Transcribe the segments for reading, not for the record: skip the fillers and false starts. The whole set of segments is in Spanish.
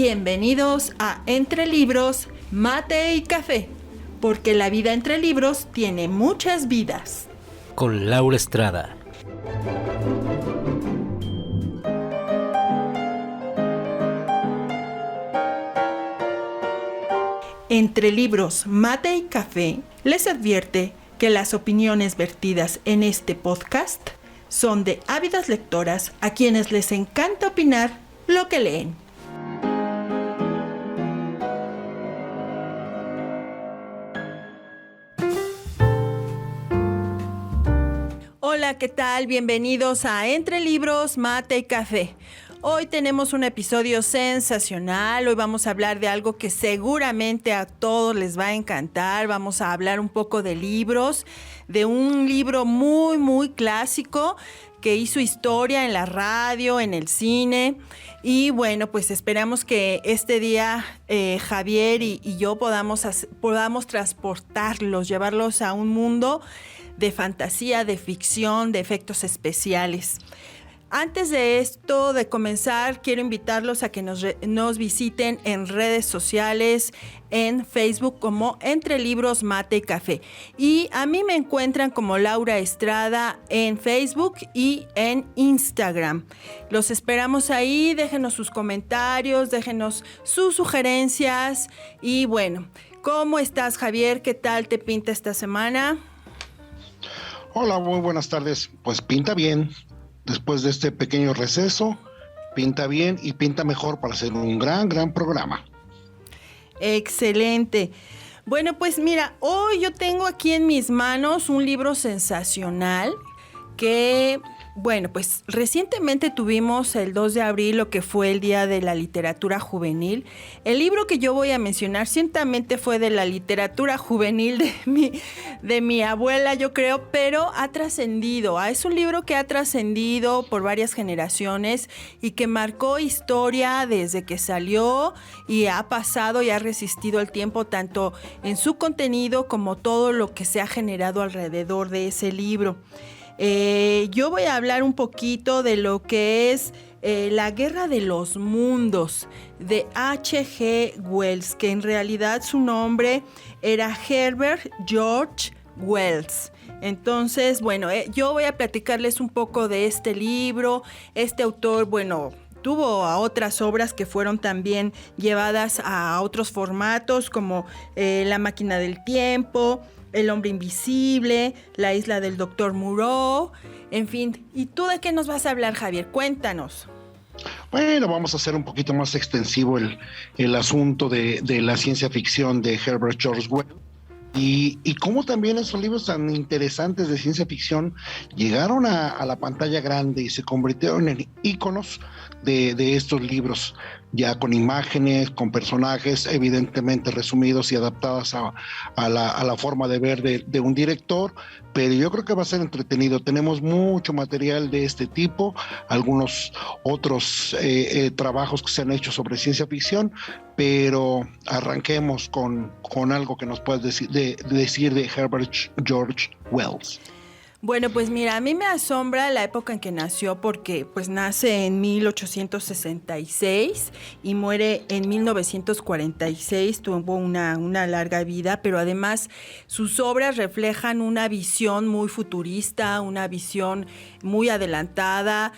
Bienvenidos a Entre Libros, Mate y Café, porque la vida entre libros tiene muchas vidas. Con Laura Estrada. Entre Libros, Mate y Café les advierte que las opiniones vertidas en este podcast son de ávidas lectoras a quienes les encanta opinar lo que leen. Hola, ¿qué tal? Bienvenidos a Entre Libros, Mate y Café. Hoy tenemos un episodio sensacional. Hoy vamos a hablar de algo que seguramente a todos les va a encantar. Vamos a hablar un poco de libros, de un libro muy clásico que hizo historia en la radio, en el cine. Y bueno, pues esperamos que este día Javier y yo podamos transportarlos, llevarlos a un mundo de fantasía, de ficción, de efectos especiales. Antes de esto, de comenzar, quiero invitarlos a que nos visiten en redes sociales, en Facebook como Entre Libros, Mate y Café. Y a mí me encuentran como Laura Estrada en Facebook y en Instagram. Los esperamos ahí, déjenos sus comentarios, déjenos sus sugerencias. Y bueno, ¿cómo estás, Javier? ¿Qué tal te pinta esta semana? Hola, muy buenas tardes. Pues pinta bien. Después de este pequeño receso, pinta bien y pinta mejor para hacer un gran programa. Excelente. Bueno, pues mira, hoy yo tengo aquí en mis manos un libro sensacional que, bueno, pues recientemente tuvimos el 2 de abril, lo que fue el Día de la Literatura Juvenil. El libro que yo voy a mencionar ciertamente fue de la literatura juvenil de mi abuela, yo creo, pero ha trascendido. Es un libro que ha trascendido por varias generaciones y que marcó historia desde que salió y ha pasado y ha resistido el tiempo, tanto en su contenido como todo lo que se ha generado alrededor de ese libro. Yo voy a hablar un poquito de lo que es La Guerra de los Mundos de H.G. Wells, que en realidad su nombre era Herbert George Wells. Entonces, bueno, yo voy a platicarles un poco de este libro. Este autor, bueno, tuvo a otras obras que fueron también llevadas a otros formatos como La Máquina del Tiempo, El Hombre Invisible, La Isla del Doctor Moreau, en fin. ¿Y tú de qué nos vas a hablar, Javier? Cuéntanos. Bueno, vamos a hacer un poquito más extensivo el asunto de la ciencia ficción de Herbert George Wells y cómo también esos libros tan interesantes de ciencia ficción llegaron a la pantalla grande y se convirtieron en íconos de estos libros, ya con imágenes, con personajes evidentemente resumidos y adaptados a la forma de ver de un director, pero yo creo que va a ser entretenido. Tenemos mucho material de este tipo, algunos otros trabajos que se han hecho sobre ciencia ficción, pero arranquemos con algo que nos puedas decir de Herbert George Wells. Bueno, pues mira, a mí me asombra la época en que nació porque pues nace en 1866 y muere en 1946, tuvo una larga vida, pero además sus obras reflejan una visión muy futurista, una visión muy adelantada.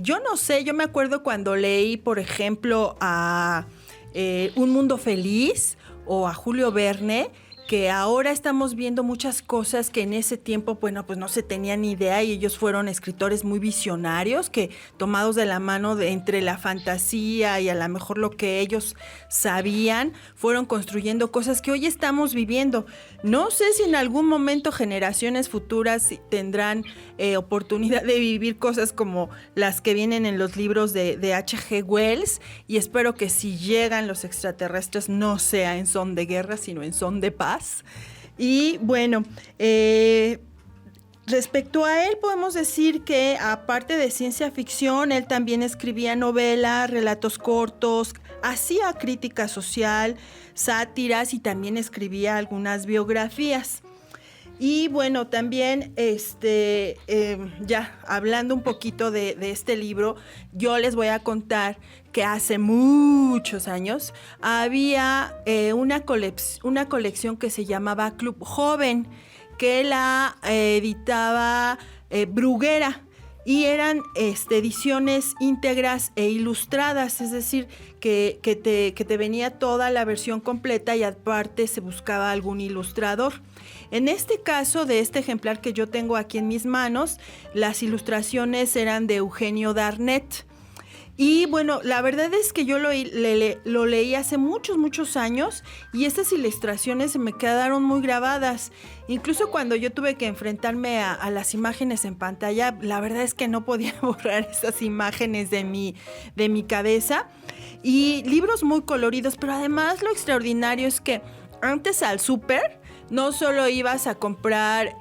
Yo no sé, yo me acuerdo cuando leí, por ejemplo, a Un Mundo Feliz o a Julio Verne, que ahora estamos viendo muchas cosas que en ese tiempo, bueno, pues no se tenían ni idea, y ellos fueron escritores muy visionarios que, tomados de la mano entre la fantasía y a lo mejor lo que ellos sabían, fueron construyendo cosas que hoy estamos viviendo. No sé si en algún momento generaciones futuras tendrán oportunidad de vivir cosas como las que vienen en los libros de H.G. Wells, y espero que si llegan los extraterrestres no sea en son de guerra, sino en son de paz. Y bueno, respecto a él podemos decir que aparte de ciencia ficción, él también escribía novelas, relatos cortos, hacía crítica social, sátiras y también escribía algunas biografías. Y bueno, también ya hablando un poquito de este libro, yo les voy a contar que hace muchos años había una colección que se llamaba Club Joven, que la editaba Bruguera. Y eran ediciones íntegras e ilustradas, es decir, que te venía toda la versión completa y aparte se buscaba algún ilustrador. En este caso, de este ejemplar que yo tengo aquí en mis manos, las ilustraciones eran de Eugenio Darnet. Y bueno, la verdad es que yo lo leí hace muchos años y estas ilustraciones se me quedaron muy grabadas. Incluso cuando yo tuve que enfrentarme a las imágenes en pantalla, la verdad es que no podía borrar esas imágenes de mi cabeza. Y libros muy coloridos, pero además lo extraordinario es que antes al súper no solo ibas a comprar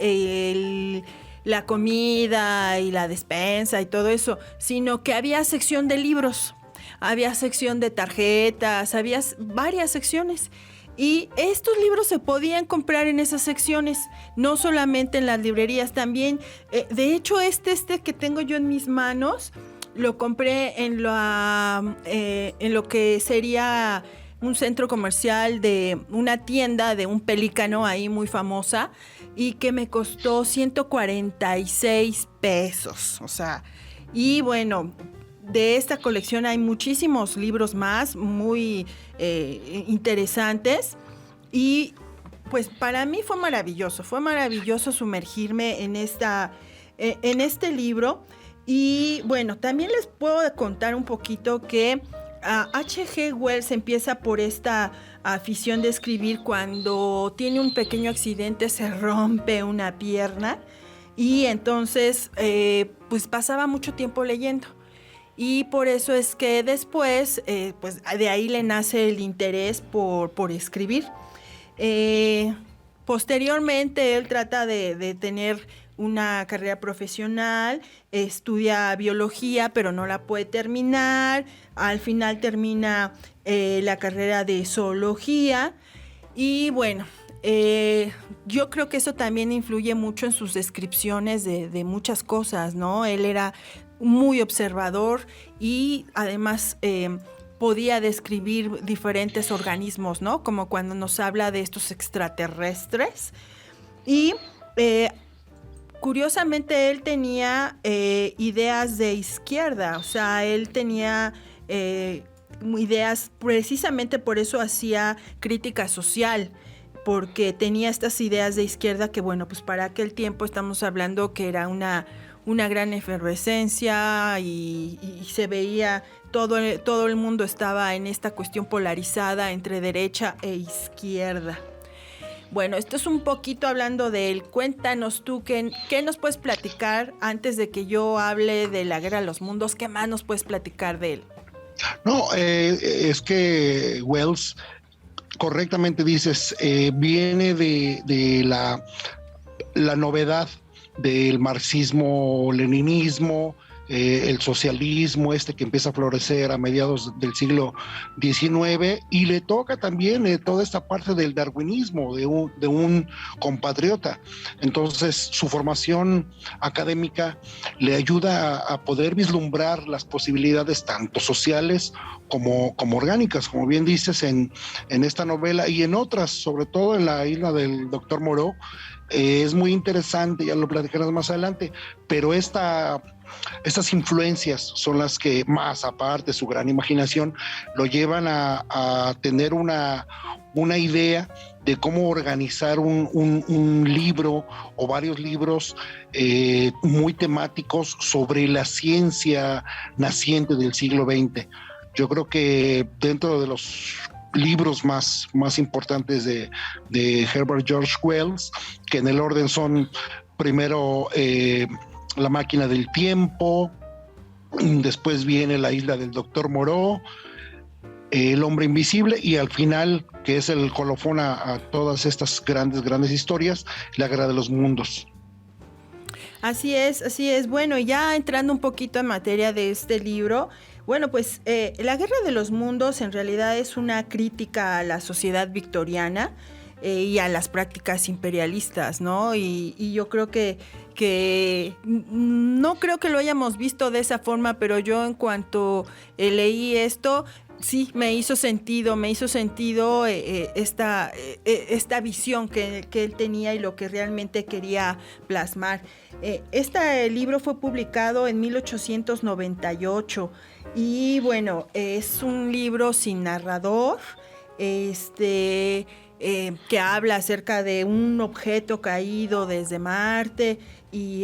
la comida y la despensa y todo eso, sino que había sección de libros, había sección de tarjetas, había varias secciones. Y estos libros se podían comprar en esas secciones, no solamente en las librerías, también. De hecho, este que tengo yo en mis manos, lo compré en lo que sería un centro comercial de una tienda de un pelícano ahí muy famosa y que me costó 146 pesos. O sea, y bueno, de esta colección hay muchísimos libros más muy interesantes y pues para mí fue maravilloso sumergirme en este libro. Y bueno, también les puedo contar un poquito que H.G. Wells empieza por esta afición de escribir cuando tiene un pequeño accidente, se rompe una pierna y entonces pues pasaba mucho tiempo leyendo. Y por eso es que después, pues de ahí le nace el interés por escribir. Posteriormente él trata de tener una carrera profesional, estudia biología, pero no la puede terminar. Al final termina la carrera de zoología. Y bueno, yo creo que eso también influye mucho en sus descripciones de muchas cosas, ¿no? Él era muy observador y además podía describir diferentes organismos, ¿no? Como cuando nos habla de estos extraterrestres. Y curiosamente él tenía ideas de izquierda, o sea, él tenía ideas, precisamente por eso hacía crítica social, porque tenía estas ideas de izquierda que, bueno, pues para aquel tiempo estamos hablando que era una gran efervescencia y se veía, todo el mundo estaba en esta cuestión polarizada entre derecha e izquierda. Bueno, esto es un poquito hablando de él. Cuéntanos tú, ¿qué nos puedes platicar antes de que yo hable de la Guerra de los Mundos? ¿Qué más nos puedes platicar de él? No, es que Wells, correctamente dices, viene de la novedad del marxismo-leninismo, el socialismo que empieza a florecer a mediados del siglo XIX, y le toca también toda esta parte del darwinismo de un compatriota. Entonces su formación académica le ayuda a poder vislumbrar las posibilidades tanto sociales como orgánicas, como bien dices en esta novela y en otras, sobre todo en La isla del Dr. Moreau. Es muy interesante, ya lo platicarás más adelante, pero estas influencias son las que, más aparte su gran imaginación, lo llevan a tener una idea de cómo organizar un libro o varios libros muy temáticos sobre la ciencia naciente del siglo XX. Yo creo que dentro de los libros más importantes de Herbert George Wells, que en el orden son primero La máquina del tiempo, después viene La isla del Dr. Moreau, El hombre invisible y al final, que es el colofón a todas estas grandes historias, La guerra de los mundos. Así es. Bueno, ya entrando un poquito en materia de este libro, bueno, pues La guerra de los mundos en realidad es una crítica a la sociedad victoriana. y a las prácticas imperialistas, ¿no? Y yo creo que no creo que lo hayamos visto de esa forma, pero yo en cuanto leí esto, sí, me hizo sentido esta visión que él tenía y lo que realmente quería plasmar. Este libro fue publicado en 1898 y bueno, es un libro sin narrador, que habla acerca de un objeto caído desde Marte y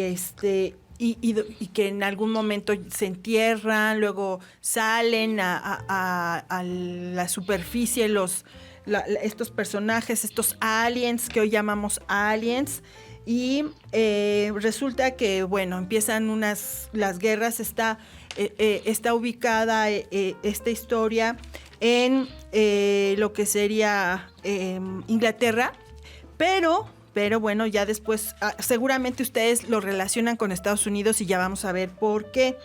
que en algún momento se entierran, luego salen a la superficie estos personajes, estos aliens que hoy llamamos aliens, y resulta que, bueno, empiezan las guerras. Está ubicada esta historia en lo que sería Inglaterra, pero bueno, ya después seguramente ustedes lo relacionan con Estados Unidos y ya vamos a ver por qué.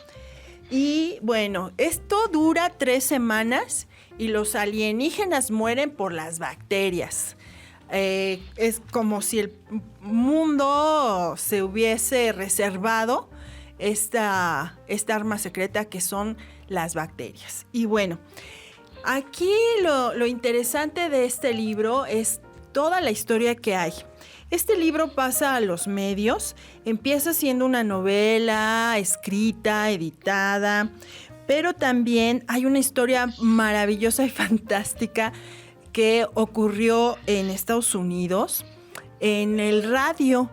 Y bueno, esto dura 3 semanas y los alienígenas mueren por las bacterias. Es como si el mundo se hubiese reservado esta arma secreta que son las bacterias. Y bueno, aquí lo interesante de este libro es toda la historia que hay. Este libro pasa a los medios, empieza siendo una novela escrita, editada, pero también hay una historia maravillosa y fantástica que ocurrió en Estados Unidos, en el radio.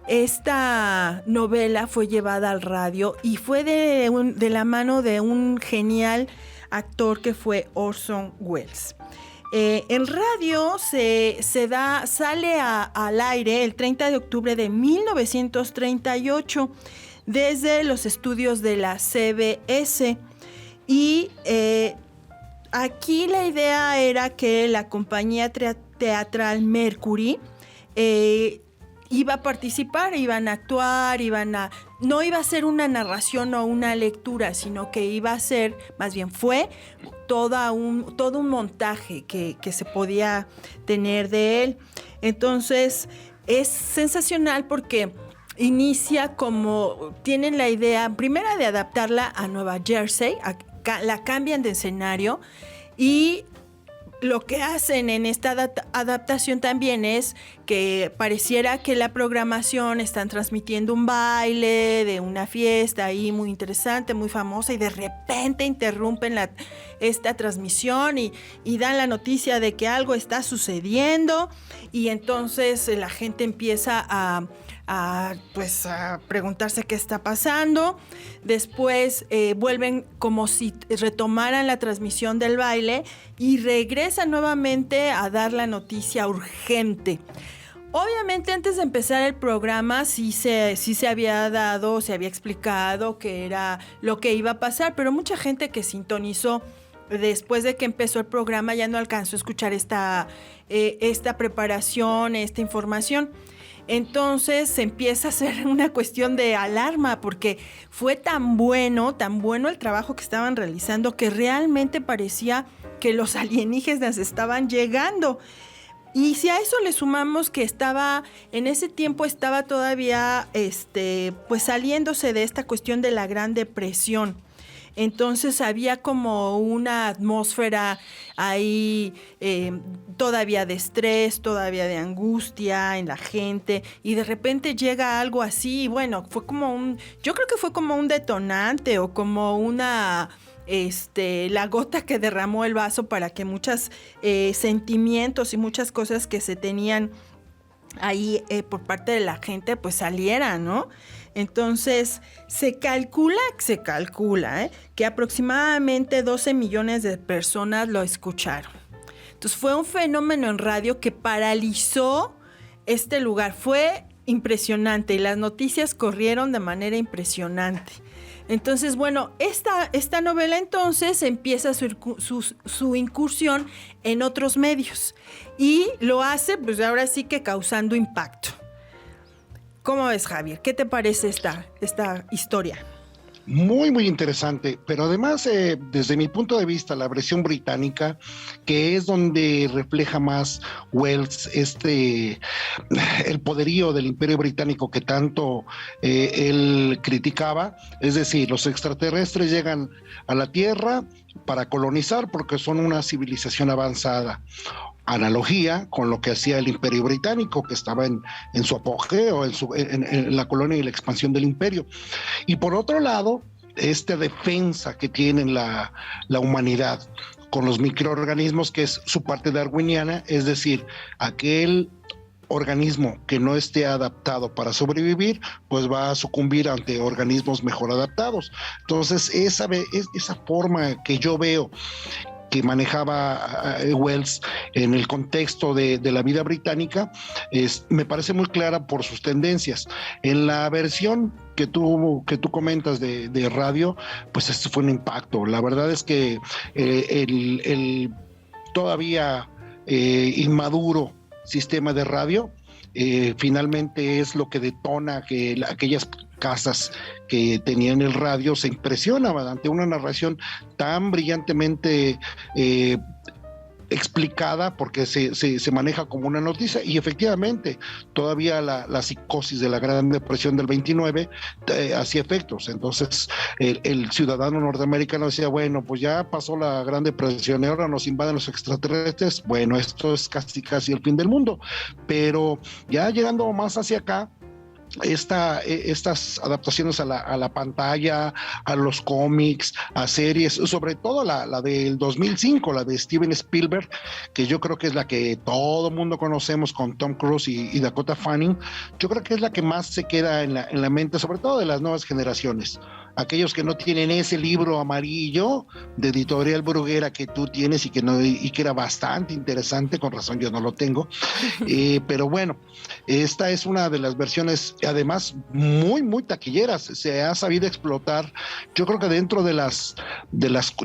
Esta novela fue llevada al radio y fue de la mano de un genial actor que fue Orson Welles. El radio sale al aire el 30 de octubre de 1938 desde los estudios de la CBS y aquí la idea era que la compañía teatral Mercury iba a participar, iban a actuar, no iba a ser una narración o una lectura, sino que iba a ser, más bien fue todo un montaje que se podía tener de él. Entonces es sensacional porque inicia como tienen la idea primera de adaptarla a Nueva Jersey, la cambian de escenario y lo que hacen en esta adaptación también es que pareciera que la programación están transmitiendo un baile de una fiesta ahí muy interesante, muy famosa, y de repente interrumpen esta transmisión y dan la noticia de que algo está sucediendo, y entonces la gente empieza a preguntarse qué está pasando. Después vuelven como si retomaran la transmisión del baile y regresan nuevamente a dar la noticia urgente. Obviamente antes de empezar el programa sí se había explicado qué era lo que iba a pasar, pero mucha gente que sintonizó después de que empezó el programa ya no alcanzó a escuchar esta preparación, esta información. Entonces se empieza a hacer una cuestión de alarma porque fue tan bueno el trabajo que estaban realizando que realmente parecía que los alienígenas estaban llegando. Y si a eso le sumamos que en ese tiempo estaba todavía saliéndose de esta cuestión de la Gran Depresión. Entonces había como una atmósfera ahí todavía de estrés, todavía de angustia en la gente, y de repente llega algo así, y bueno, yo creo que fue como un detonante o como la gota que derramó el vaso para que muchos sentimientos y muchas cosas que se tenían ahí por parte de la gente pues salieran, ¿no? Entonces se calcula que aproximadamente 12 millones de personas lo escucharon. Entonces fue un fenómeno en radio que paralizó este lugar. Fue impresionante y las noticias corrieron de manera impresionante. Entonces, bueno, esta novela entonces empieza su incursión en otros medios y lo hace pues ahora sí que causando impacto. ¿Cómo ves, Javier? ¿Qué te parece esta historia? Muy, muy interesante, pero además, desde mi punto de vista, la versión británica, que es donde refleja más Wells el poderío del Imperio Británico que tanto él criticaba, es decir, los extraterrestres llegan a la Tierra para colonizar porque son una civilización avanzada. Analogía con lo que hacía el Imperio Británico, que estaba en su apogeo, en la colonia y la expansión del imperio. Y por otro lado, esta defensa que tiene la humanidad con los microorganismos, que es su parte darwiniana, es decir, aquel organismo que no esté adaptado para sobrevivir, pues va a sucumbir ante organismos mejor adaptados. Entonces, esa forma que yo veo que manejaba Wells en el contexto de la vida británica, me parece muy clara por sus tendencias. En la versión que tú comentas de radio, pues esto fue un impacto. La verdad es que el todavía inmaduro sistema de radio finalmente es lo que detona que aquellas casas que tenían el radio se impresionaban ante una narración tan brillantemente explicada, porque se maneja como una noticia, y efectivamente todavía la psicosis de la Gran Depresión del 29 hacía efectos. Entonces el ciudadano norteamericano decía, bueno, pues ya pasó la Gran Depresión y ahora nos invaden los extraterrestres, bueno, esto es casi el fin del mundo. Pero ya llegando más hacia acá, estas adaptaciones a la pantalla, a los cómics, a series, sobre todo la del 2005, la de Steven Spielberg, que yo creo que es la que todo mundo conocemos con Tom Cruise y Dakota Fanning. Yo creo que es la que más se queda en la mente, sobre todo de las nuevas generaciones. Aquellos que no tienen ese libro amarillo de Editorial Bruguera que tú tienes y que era bastante interesante, con razón yo no lo tengo, pero bueno, esta es una de las versiones, además muy, muy taquilleras. Se ha sabido explotar. Yo creo que dentro de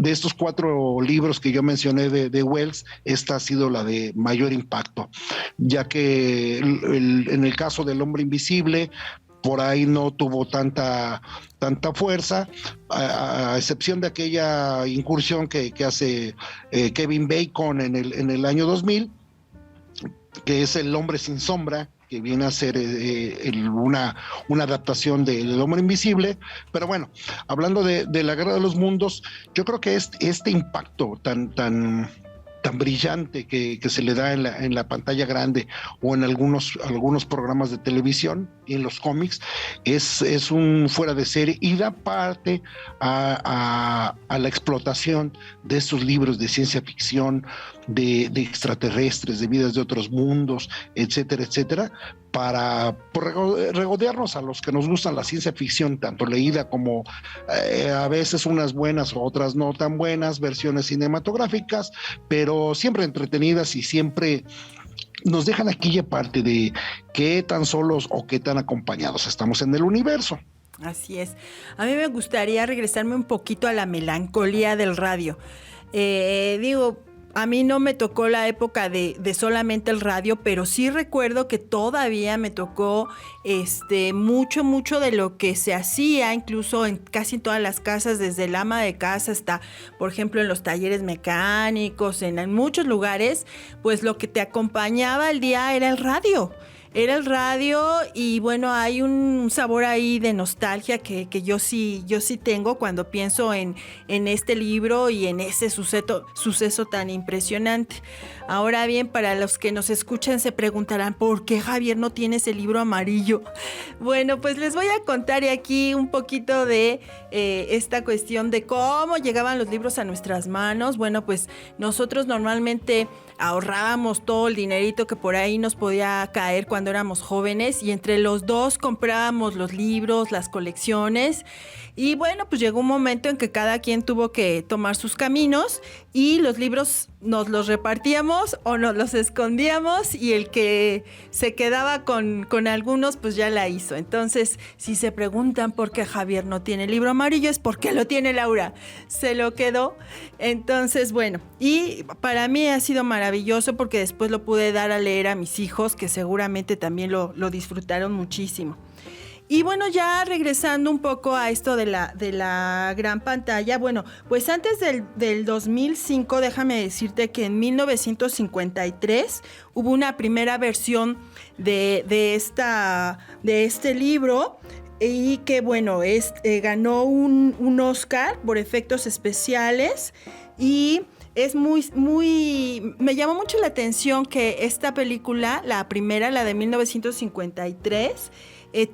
estos 4 libros que yo mencioné de Wells, esta ha sido la de mayor impacto, ya que en el caso del Hombre Invisible, por ahí no tuvo tanta fuerza, a excepción de aquella incursión que hace Kevin Bacon en el año 2000, que es El Hombre Sin Sombra, que viene a ser una adaptación del Hombre Invisible. Pero bueno, hablando de la Guerra de los Mundos, yo creo que este impacto tan brillante que se le da en la pantalla grande o en algunos programas de televisión y en los cómics es un fuera de serie, y da parte a la explotación de estos libros de ciencia ficción, de extraterrestres, de vidas de otros mundos, etcétera, etcétera, para regodearnos a los que nos gustan la ciencia ficción, tanto leída como a veces unas buenas o otras no tan buenas versiones cinematográficas, pero siempre entretenidas y siempre nos dejan aquella parte de qué tan solos o qué tan acompañados estamos en el universo. Así es. A mí me gustaría regresarme un poquito a la melancolía del radio. A mí no me tocó la época de solamente el radio, pero sí recuerdo que todavía me tocó mucho de lo que se hacía, incluso en casi todas las casas, desde el ama de casa hasta, por ejemplo, en los talleres mecánicos, en muchos lugares, pues lo que te acompañaba el día era el radio. Era el radio, y bueno, hay un sabor ahí de nostalgia que yo sí tengo cuando pienso en este libro y en ese suceso tan impresionante. Ahora bien, para los que nos escuchan se preguntarán, ¿por qué Javier no tiene ese libro amarillo? Bueno, pues les voy a contar aquí un poquito de esta cuestión de cómo llegaban los libros a nuestras manos. Bueno, pues nosotros normalmente ahorrábamos todo el dinerito que por ahí nos podía caer cuando éramos jóvenes, y entre los dos comprábamos los libros, las colecciones, y bueno, pues llegó un momento en que cada quien tuvo que tomar sus caminos, y los libros nos los repartíamos o nos los escondíamos, y el que se quedaba con algunos pues ya la hizo. Entonces, si se preguntan por qué Javier no tiene el libro amarillo, es porque lo tiene Laura, se lo quedó. Entonces, bueno, y para mí ha sido maravilloso porque después lo pude dar a leer a mis hijos, que seguramente también lo disfrutaron muchísimo. Y bueno, ya regresando un poco a esto de la gran pantalla, bueno, pues antes del 2005, déjame decirte que en 1953 hubo una primera versión de este libro, y que bueno, ganó un Oscar por efectos especiales, y es me llamó mucho la atención que esta película, la primera, la de 1953,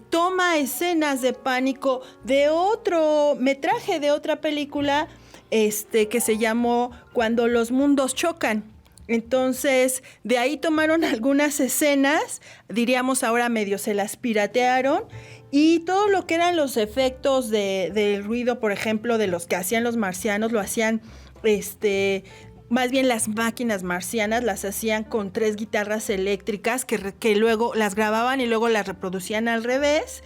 toma escenas de pánico de otro metraje, de otra película que se llamó Cuando los mundos chocan. Entonces, de ahí tomaron algunas escenas, diríamos ahora medio se las piratearon, y todo lo que eran los efectos del ruido, por ejemplo, de los que hacían los marcianos, lo hacían, más bien las máquinas marcianas las hacían con 3 guitarras eléctricas que luego las grababan y luego las reproducían al revés,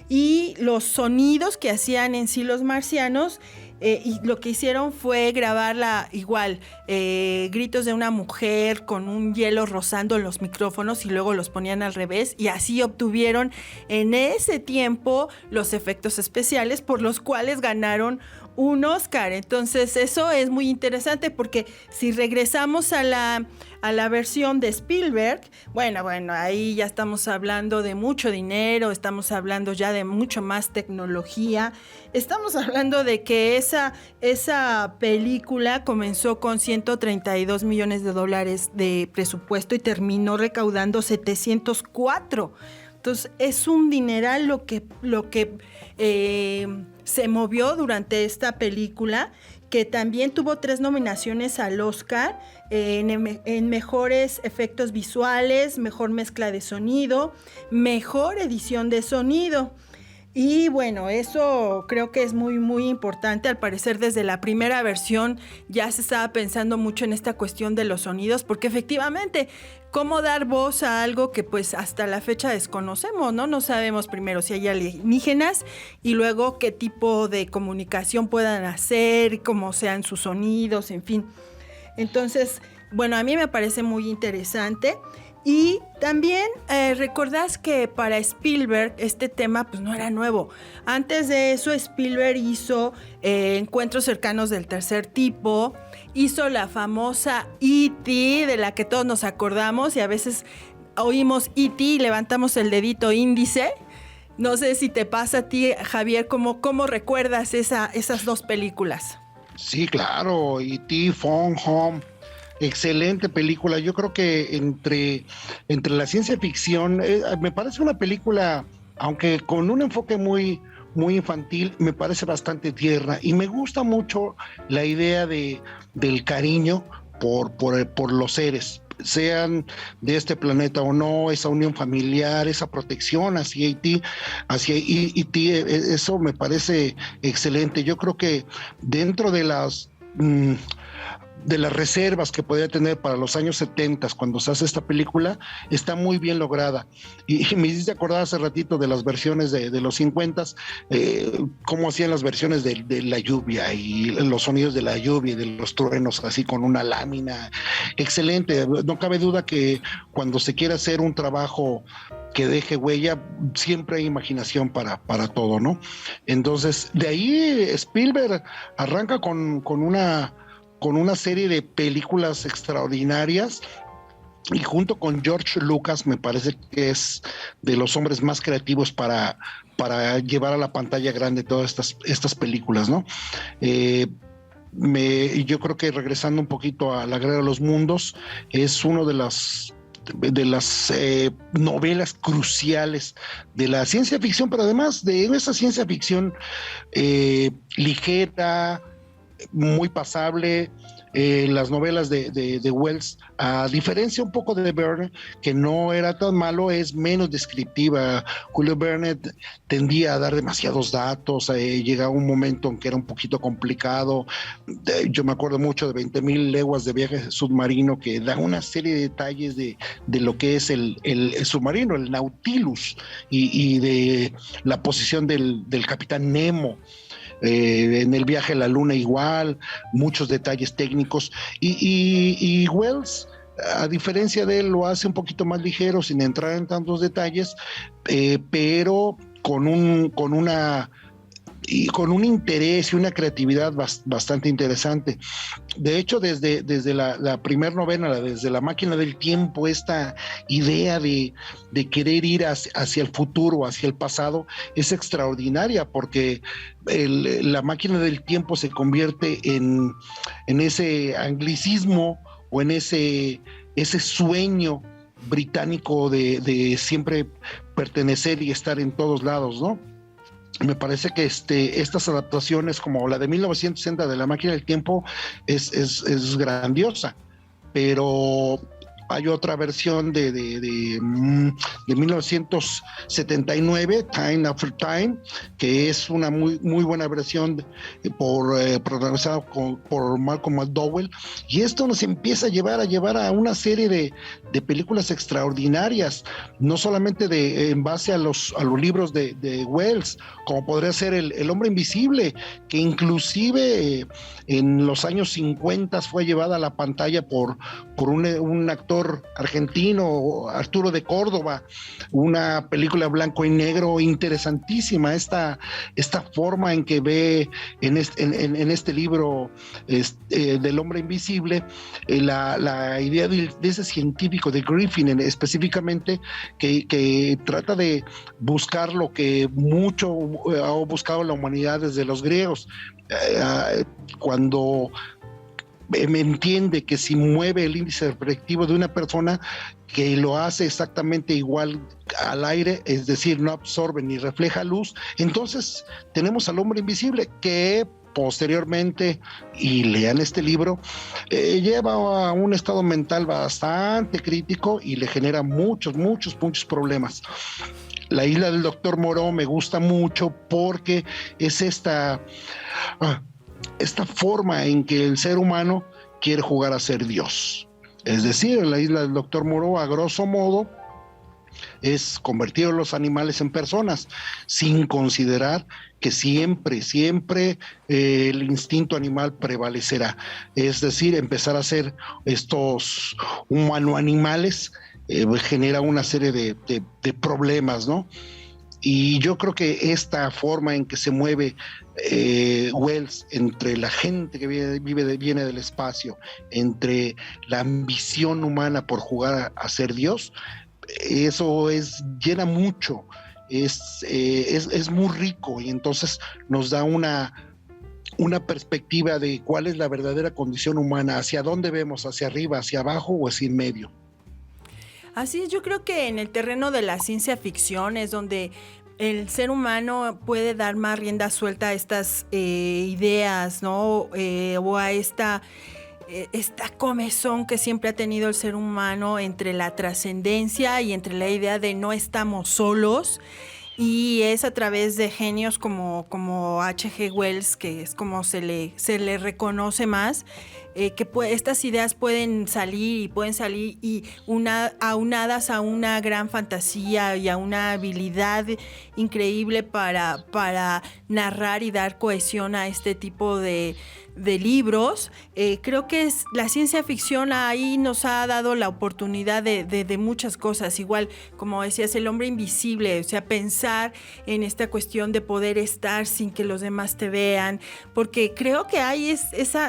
y los sonidos que hacían en sí los marcianos, y lo que hicieron fue grabarla igual, gritos de una mujer con un hielo rozando los micrófonos y luego los ponían al revés, y así obtuvieron en ese tiempo los efectos especiales por los cuales ganaron un Oscar. Entonces eso es muy interesante, porque si regresamos a la versión de Spielberg, bueno, ahí ya estamos hablando de mucho dinero, estamos hablando ya de mucho más tecnología, estamos hablando de que esa película comenzó con $132 millones de presupuesto y terminó recaudando 704. Entonces es un dineral lo que se movió durante esta película, que también tuvo 3 nominaciones al Oscar, en mejores efectos visuales, mejor mezcla de sonido, mejor edición de sonido. Y bueno, eso creo que es muy, muy importante. Al parecer, desde la primera versión ya se estaba pensando mucho en esta cuestión de los sonidos, porque efectivamente, ¿cómo dar voz a algo que pues hasta la fecha desconocemos, ¿no? No sabemos primero si hay alienígenas y luego qué tipo de comunicación puedan hacer, cómo sean sus sonidos, en fin. Entonces, bueno, a mí me parece muy interesante. Y también recordás que para Spielberg este tema pues no era nuevo. Antes de eso, Spielberg hizo Encuentros cercanos del tercer tipo, hizo la famosa E.T., de la que todos nos acordamos, y a veces oímos E.T. y levantamos el dedito índice. No sé si te pasa a ti, Javier, ¿cómo recuerdas esas 2 películas? Sí, claro, E.T., Phone Home. Excelente película. Yo creo que entre la ciencia ficción, me parece una película, aunque con un enfoque muy, muy infantil, me parece bastante tierna, y me gusta mucho la idea del cariño por los seres, sean de este planeta o no, esa unión familiar, esa protección hacia E.T., eso me parece excelente. Yo creo que dentro de las reservas que podía tener para los años 70 cuando se hace esta película, está muy bien lograda. Y me hiciste acordar hace ratito de las versiones de los 50, cómo hacían las versiones de la lluvia y los sonidos de la lluvia y de los truenos, así con una lámina. Excelente. No cabe duda que cuando se quiere hacer un trabajo que deje huella, siempre hay imaginación para todo, ¿no? Entonces, de ahí Spielberg arranca con una serie de películas extraordinarias, y junto con George Lucas me parece que es de los hombres más creativos para llevar a la pantalla grande todas estas películas, ¿no? Yo creo que, regresando un poquito a La Guerra de los Mundos, es uno de las novelas cruciales de la ciencia ficción, pero además de esa ciencia ficción ligera, muy pasable. Las novelas de Wells, a diferencia un poco de Verne, que no era tan malo, es menos descriptiva. Julio Verne tendía a dar demasiados datos, llegaba un momento en que era un poquito complicado. Yo me acuerdo mucho de 20.000 leguas de viaje submarino, que da una serie de detalles de lo que es el submarino, el Nautilus, y de la posición del capitán Nemo. En el viaje a la luna igual, muchos detalles técnicos, y Wells, a diferencia de él, lo hace un poquito más ligero, sin entrar en tantos detalles, pero con un interés y una creatividad bastante interesante. De hecho, desde la primera novela, desde La máquina del tiempo, esta idea de querer ir hacia el futuro, hacia el pasado, es extraordinaria, porque la máquina del tiempo se convierte en ese anglicismo o en ese sueño británico de siempre pertenecer y estar en todos lados, ¿no? Me parece que estas adaptaciones, como la de 1960 de La máquina del tiempo, es grandiosa, pero hay otra versión de 1979, Time After Time, que es una muy, muy buena versión protagonizada por Malcolm McDowell, y esto nos empieza a llevar a una serie de películas extraordinarias, no solamente en base a los libros de Wells, como podría ser El hombre invisible, que inclusive en los años 50 fue llevada a la pantalla por un actor argentino, Arturo de Córdoba, una película blanco y negro interesantísima, esta forma en que ve en este libro del hombre invisible, la idea de ese científico, de Griffin específicamente, que trata de buscar lo que mucho ha buscado la humanidad desde los griegos, cuando me entiende que si mueve el índice refractivo de una persona, que lo hace exactamente igual al aire, es decir, no absorbe ni refleja luz, entonces tenemos al hombre invisible, que posteriormente, y lean este libro, lleva a un estado mental bastante crítico y le genera muchos problemas. La isla del Doctor Moreau me gusta mucho porque es esta forma en que el ser humano quiere jugar a ser Dios. Es decir, en la isla del Doctor Moreau, a grosso modo, es convertir a los animales en personas, sin considerar que siempre el instinto animal prevalecerá. Es decir, empezar a hacer estos humano-animales genera una serie de problemas, ¿no? Y yo creo que esta forma en que se mueve Wells entre la gente que viene del espacio, entre la ambición humana por jugar a ser Dios, eso llena mucho, es muy rico, y entonces nos da una perspectiva de cuál es la verdadera condición humana, hacia dónde vemos, hacia arriba, hacia abajo o hacia en medio. Así es, yo creo que en el terreno de la ciencia ficción es donde el ser humano puede dar más rienda suelta a estas ideas, ¿no? O a esta comezón que siempre ha tenido el ser humano entre la trascendencia y entre la idea de no estamos solos. Y es a través de genios como H.G. Wells, que es como se le reconoce más, que estas ideas pueden salir y aunadas a una gran fantasía y a una habilidad increíble para narrar y dar cohesión a este tipo de libros. Creo que la ciencia ficción ahí nos ha dado la oportunidad de muchas cosas. Igual, como decías, El hombre invisible, o sea, pensar en esta cuestión de poder estar sin que los demás te vean, porque creo que hay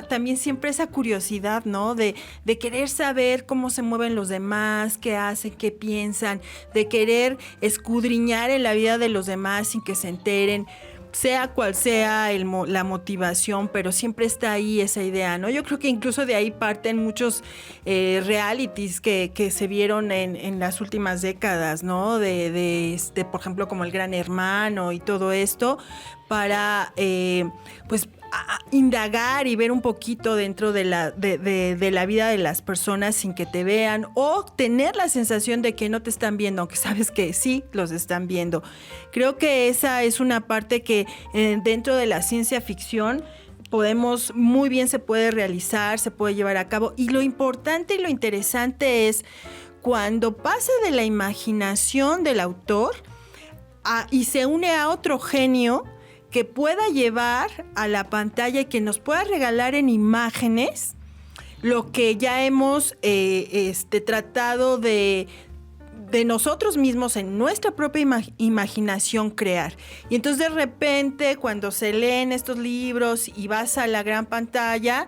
también siempre esa curiosidad, ¿no? De querer saber cómo se mueven los demás, qué hacen, qué piensan, de querer escudriñar en la vida de los demás sin que se enteren, sea cual sea la motivación, pero siempre está ahí esa idea, ¿no? Yo creo que incluso de ahí parten muchos realities que se vieron en las últimas décadas, ¿no? Por ejemplo, como El Gran Hermano y todo esto, para pues indagar y ver un poquito dentro de la vida de las personas sin que te vean, o tener la sensación de que no te están viendo, aunque sabes que sí los están viendo. Creo que esa es una parte que dentro de la ciencia ficción muy bien se puede realizar, se puede llevar a cabo, y lo importante y lo interesante es cuando pasa de la imaginación del autor y se une a otro genio que pueda llevar a la pantalla y que nos pueda regalar en imágenes lo que ya hemos tratado de de nosotros mismos, en nuestra propia imaginación, crear. Y entonces de repente, cuando se leen estos libros y vas a la gran pantalla,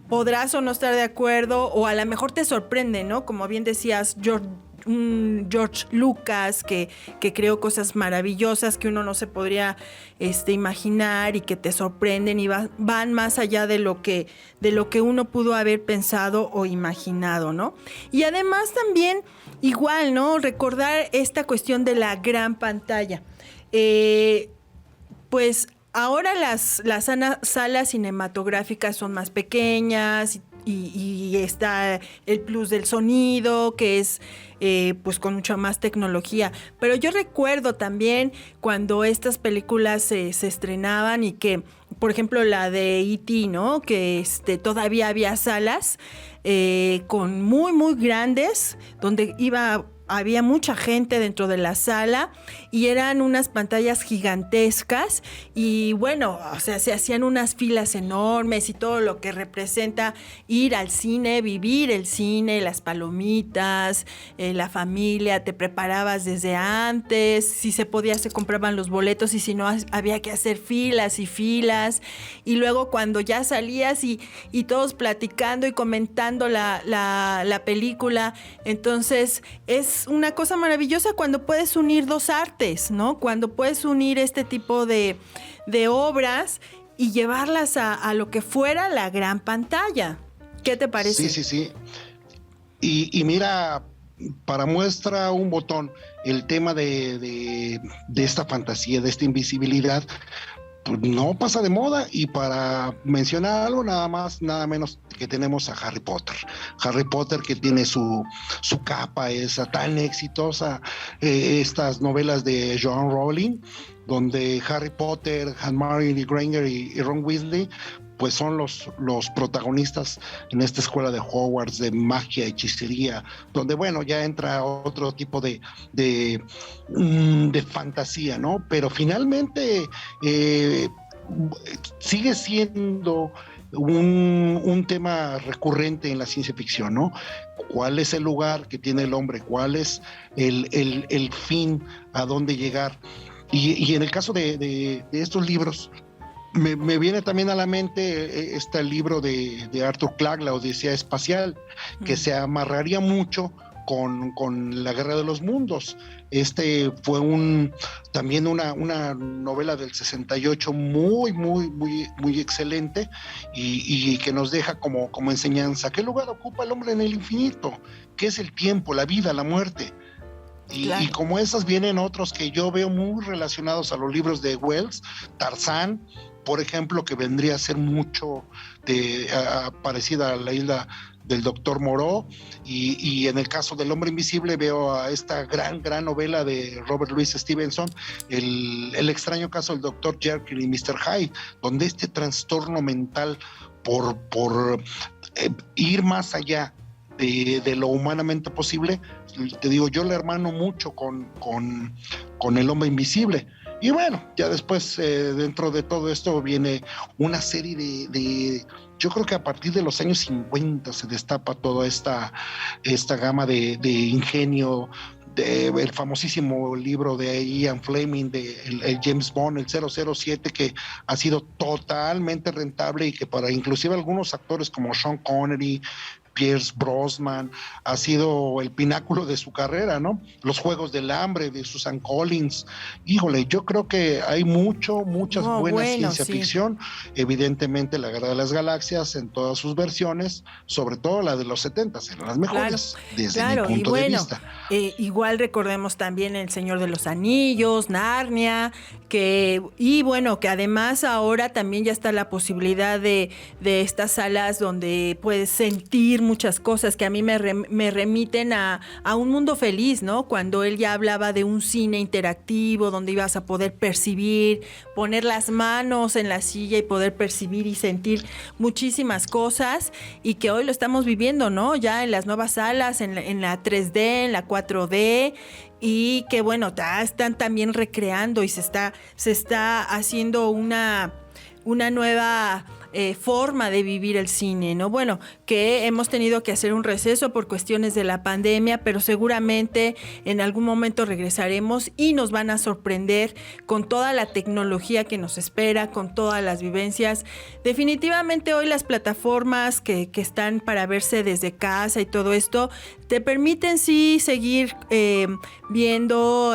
podrás o no estar de acuerdo, o a lo mejor te sorprende, ¿no? Como bien decías, George Lucas, que creó cosas maravillosas que uno no se podría imaginar y que te sorprenden y van más allá de lo que uno pudo haber pensado o imaginado, ¿no? Y además también, igual, ¿no? Recordar esta cuestión de la gran pantalla. Pues ahora las salas cinematográficas son más pequeñas y está el plus del sonido, que es pues con mucha más tecnología. Pero yo recuerdo también cuando estas películas se estrenaban y que, por ejemplo, la de E.T., ¿no? Que todavía había salas con muy, muy grandes, donde había mucha gente dentro de la sala y eran unas pantallas gigantescas y bueno, o sea, se hacían unas filas enormes y todo lo que representa ir al cine, vivir el cine, las palomitas, la familia, te preparabas desde antes, si se podía se compraban los boletos y si no había que hacer filas y filas y luego cuando ya salías y todos platicando y comentando la película, entonces es una cosa maravillosa cuando puedes unir dos artes, ¿no? Cuando puedes unir este tipo de obras y llevarlas a lo que fuera la gran pantalla. ¿Qué te parece? Sí. Y mira, para muestra un botón, el tema de esta fantasía, de esta invisibilidad, pues no pasa de moda. Y para mencionar algo, nada menos que tenemos a Harry Potter. Harry Potter, que tiene su capa esa tan exitosa, estas novelas de Joanne Rowling, donde Harry Potter, Hermione Granger y Ron Weasley pues son los protagonistas en esta escuela de Hogwarts de magia, hechicería, donde bueno, ya entra otro tipo de fantasía, ¿no? Pero finalmente sigue siendo un tema recurrente en la ciencia ficción, ¿no? ¿Cuál es el lugar que tiene el hombre? ¿Cuál es el fin? ¿A dónde llegar? Y en el caso de estos libros, me viene también a la mente este libro de Arthur Clarke, La Odisea Espacial, que se amarraría mucho con La Guerra de los Mundos. Fue también una novela del 68 muy, muy, muy, muy excelente y que nos deja como enseñanza. ¿Qué lugar ocupa el hombre en el infinito? ¿Qué es el tiempo, la vida, la muerte? Claro. Y como esas vienen otros que yo veo muy relacionados a los libros de Wells, Tarzán, por ejemplo, que vendría a ser mucho parecida a la isla del Doctor Moreau, y en el caso del Hombre Invisible veo a esta gran novela de Robert Louis Stevenson, el extraño caso del Dr. Jekyll y Mr. Hyde, donde este trastorno mental por ir más allá de lo humanamente posible, te digo, yo le hermano mucho con el Hombre Invisible. Y bueno, ya después dentro de todo esto viene una serie de yo creo que a partir de los años 50 se destapa toda esta gama de ingenio, el famosísimo libro de Ian Fleming, el James Bond, el 007, que ha sido totalmente rentable y que para inclusive algunos actores como Sean Connery, Pierce Brosnan, ha sido el pináculo de su carrera, ¿no? Los Juegos del Hambre de Susan Collins. Híjole, yo creo que hay muchas buenas ciencia ficción. Evidentemente, La Guerra de las Galaxias en todas sus versiones, sobre todo la de los 70s, eran las mejores, desde mi punto de vista. Igual recordemos también El Señor de los Anillos, Narnia, y bueno, que además ahora también ya está la posibilidad de estas salas donde puedes sentir muchas cosas que a mí me remiten a un mundo feliz, ¿no? Cuando él ya hablaba de un cine interactivo donde ibas a poder percibir, poner las manos en la silla y poder percibir y sentir muchísimas cosas, y que hoy lo estamos viviendo, ¿no? Ya en las nuevas salas, en la 3D, en la 4D, y que bueno, están también recreando y se está haciendo una nueva forma de vivir el cine, ¿no? Bueno, que hemos tenido que hacer un receso por cuestiones de la pandemia, pero seguramente en algún momento regresaremos y nos van a sorprender con toda la tecnología que nos espera, con todas las vivencias. Definitivamente hoy las plataformas que están para verse desde casa y todo esto, te permiten sí seguir viendo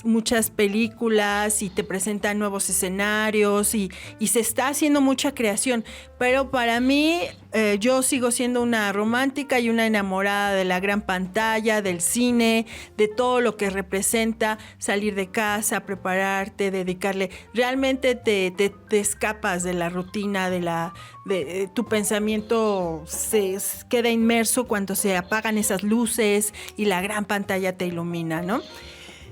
muchas películas y te presentan nuevos escenarios y se está haciendo mucha creación, pero para mí yo sigo siendo una romántica y una enamorada de la gran pantalla, del cine, de todo lo que representa salir de casa, prepararte, dedicarle, realmente te escapas de la rutina, de tu pensamiento se queda inmerso cuando se apagan esas luces y la gran pantalla te ilumina, ¿no?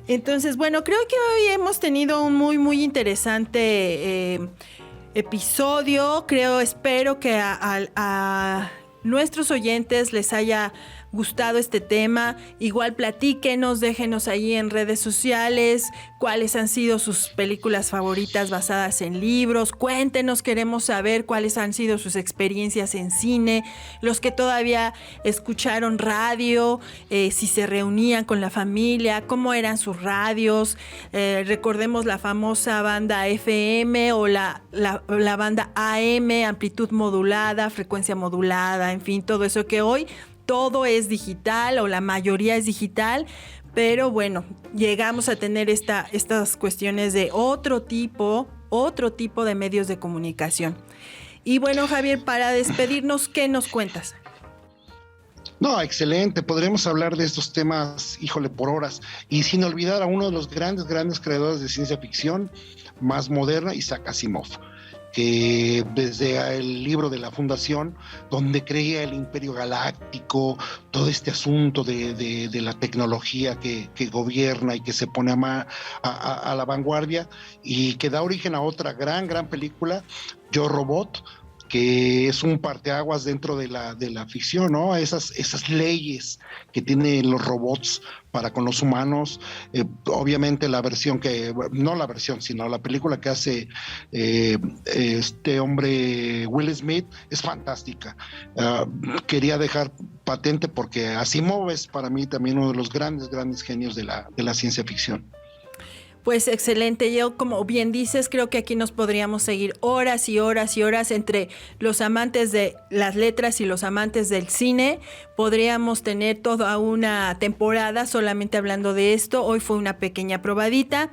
Entonces, bueno, creo que hoy hemos tenido un muy interesante episodio. Espero que a nuestros oyentes les haya gustado este tema. Igual platíquenos, déjenos ahí en redes sociales cuáles han sido sus películas favoritas basadas en libros. Cuéntenos, queremos saber cuáles han sido sus experiencias en cine, los que todavía escucharon radio, si se reunían con la familia, cómo eran sus radios. Recordemos la famosa banda FM o la banda AM, amplitud modulada, frecuencia modulada, en fin, todo eso que hoy todo es digital o la mayoría es digital, pero bueno, llegamos a tener estas cuestiones de otro tipo de medios de comunicación. Y bueno, Javier, para despedirnos, ¿qué nos cuentas? No, excelente, podremos hablar de estos temas, híjole, por horas, y sin olvidar a uno de los grandes creadores de ciencia ficción más moderna, Isaac Asimov, que desde el libro de la Fundación, donde creía el Imperio Galáctico, todo este asunto de la tecnología que gobierna y que se pone a la vanguardia, y que da origen a otra gran película, Yo, Robot, que es un parteaguas dentro de la ficción, ¿no? Esas leyes que tienen los robots para con los humanos. Obviamente la película que hace este hombre Will Smith es fantástica. Quería dejar patente porque Asimov es para mí también uno de los grandes genios de la ciencia ficción. Pues excelente, yo como bien dices, creo que aquí nos podríamos seguir horas y horas y horas entre los amantes de las letras y los amantes del cine. Podríamos tener toda una temporada solamente hablando de esto. Hoy fue una pequeña probadita.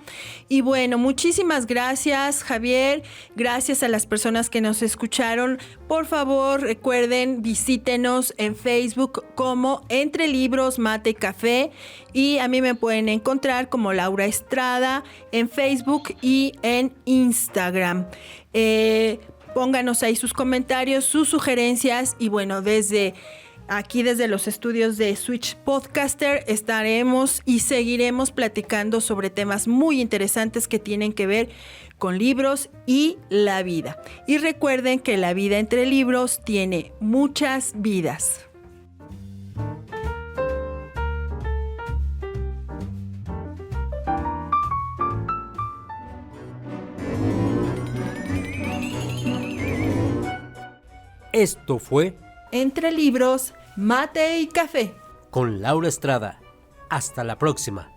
Y bueno, muchísimas gracias, Javier. Gracias a las personas que nos escucharon. Por favor, recuerden, visítenos en Facebook como Entre Libros, Mate y Café. Y a mí me pueden encontrar como Laura Estrada en Facebook y en Instagram. Pónganos ahí sus comentarios, sus sugerencias y bueno, desde los estudios de Switch Podcaster estaremos y seguiremos platicando sobre temas muy interesantes que tienen que ver con libros y la vida. Y recuerden que la vida entre libros tiene muchas vidas. Esto fue Entre Libros, Mate y Café con Laura Estrada. Hasta la próxima.